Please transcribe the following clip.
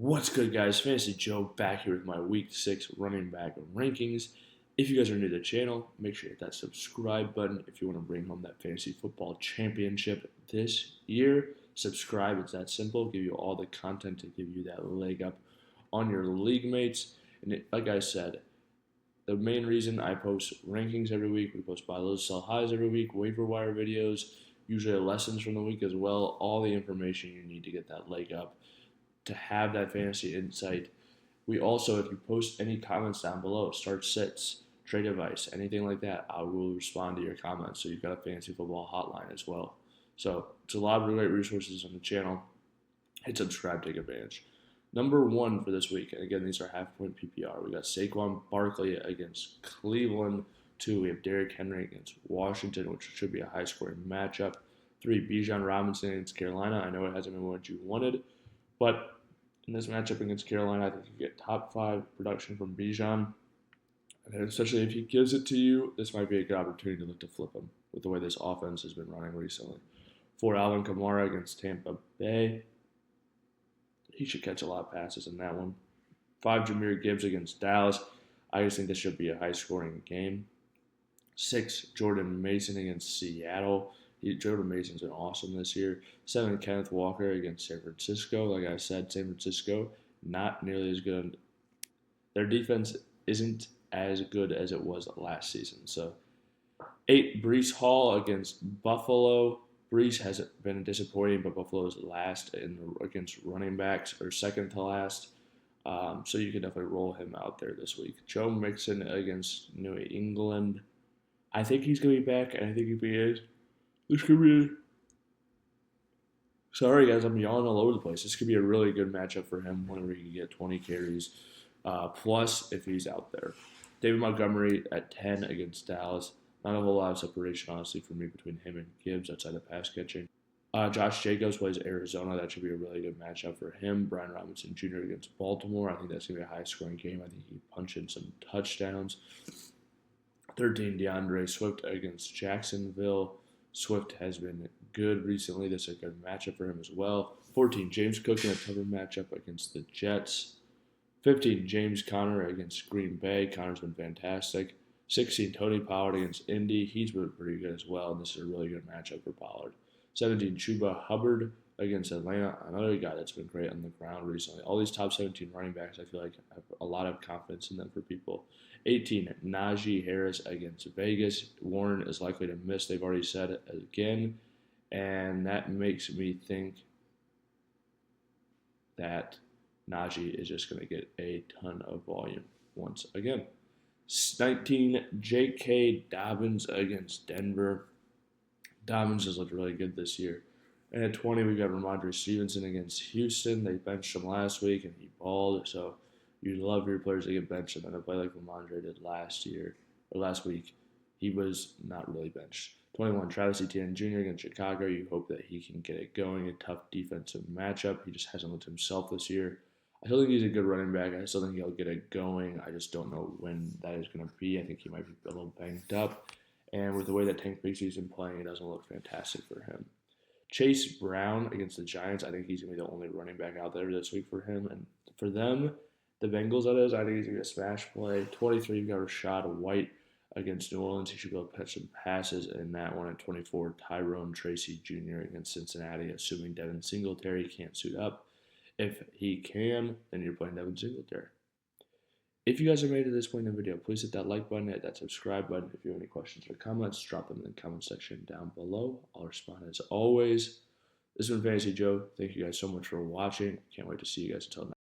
What's good, guys? Fantasy Joe back here with my Week 6 running back rankings. If you guys are new to the channel, make sure to hit that subscribe button if you want to bring home that fantasy football championship this year. Subscribe, it's that simple. Give you all the content to give you that leg up on your league mates. And like I said, the main reason I post rankings every week, we post buy lows, sell highs every week, waiver wire videos, usually lessons from the week as well, all the information you need to get that leg up, to have that fantasy insight. We also, if you post any comments down below, start sits, trade advice, anything like that, I will respond to your comments. So you've got a fantasy football hotline as well. So it's a lot of great resources on the channel. Hit subscribe, take advantage. Number one for this week, and again, these are half-point PPR. We got Saquon Barkley against Cleveland. 2, we have Derrick Henry against Washington, which should be a high-scoring matchup. 3, Bijan Robinson against Carolina. I know it hasn't been what you wanted, but in this matchup against Carolina, I think you get top 5 production from Bijan. And especially if he gives it to you, this might be a good opportunity to look to flip him with the way this offense has been running recently. 4, Alvin Kamara against Tampa Bay. He should catch a lot of passes in that one. 5, Jahmyr Gibbs against Dallas. I just think this should be a high-scoring game. 6, Jordan Mason against Seattle. Jordan Mason's been awesome this year. 7, Kenneth Walker against San Francisco. Like I said, San Francisco, not nearly as good. Their defense isn't as good as it was last season. So 8, Breece Hall against Buffalo. Breece hasn't been disappointing, but Buffalo's last against running backs, or second to last. So you can definitely roll him out there this week. Joe Mixon against New England. I think he's going to be back, and I think if he is, this could be sorry, guys, I'm yawning all over the place. This could be a really good matchup for him whenever he can get 20 carries plus if he's out there. David Montgomery at 10 against Dallas. Not a whole lot of separation, honestly, for me between him and Gibbs outside of pass catching. Josh Jacobs plays Arizona. That should be a really good matchup for him. Brian Robinson Jr. against Baltimore. I think that's going to be a high-scoring game. I think he punch in some touchdowns. 13, DeAndre Swift against Jacksonville. Swift has been good recently. This is a good matchup for him as well. 14, James Cook in a tougher matchup against the Jets. 15, James Conner against Green Bay. Conner's been fantastic. 16, Tony Pollard against Indy. He's been pretty good as well, and this is a really good matchup for Pollard. 17, Chuba Hubbard against Atlanta. Another guy that's been great on the ground recently. All these top 17 running backs, I feel like I have a lot of confidence in them for people. 18, Najee Harris against Vegas. Warren is likely to miss. They've already said it again, and that makes me think that Najee is just going to get a ton of volume once again. 19, J.K. Dobbins against Denver. Dobbins has looked really good this year. And at 20, we got Ramondre Stevenson against Houston. They benched him last week, and he balled. So you love your players to get benched, and then to play like Ramondre did last week. He was not really benched. 21, Travis Etienne Jr. against Chicago. You hope that he can get it going. A tough defensive matchup. He just hasn't looked himself this year. I still think he's a good running back. I still think he'll get it going. I just don't know when that is going to be. I think he might be a little banged up. And with the way that Tank Bixby's been playing, it doesn't look fantastic for him. Chase Brown against the Giants. I think he's going to be the only running back out there this week for him. And for them, the Bengals, that is, I think he's going to smash play. 23, you've got Rashad White against New Orleans. He should be able to catch some passes in that one. At 24, Tyrone Tracy Jr. against Cincinnati, assuming Devin Singletary can't suit up. If he can, then you're playing Devin Singletary. If you guys are made it to this point in the video, please hit that like button, hit that subscribe button. If you have any questions or comments, drop them in the comment section down below. I'll respond as always. This has been Fantasy Joe. Thank you guys so much for watching. Can't wait to see you guys until next time.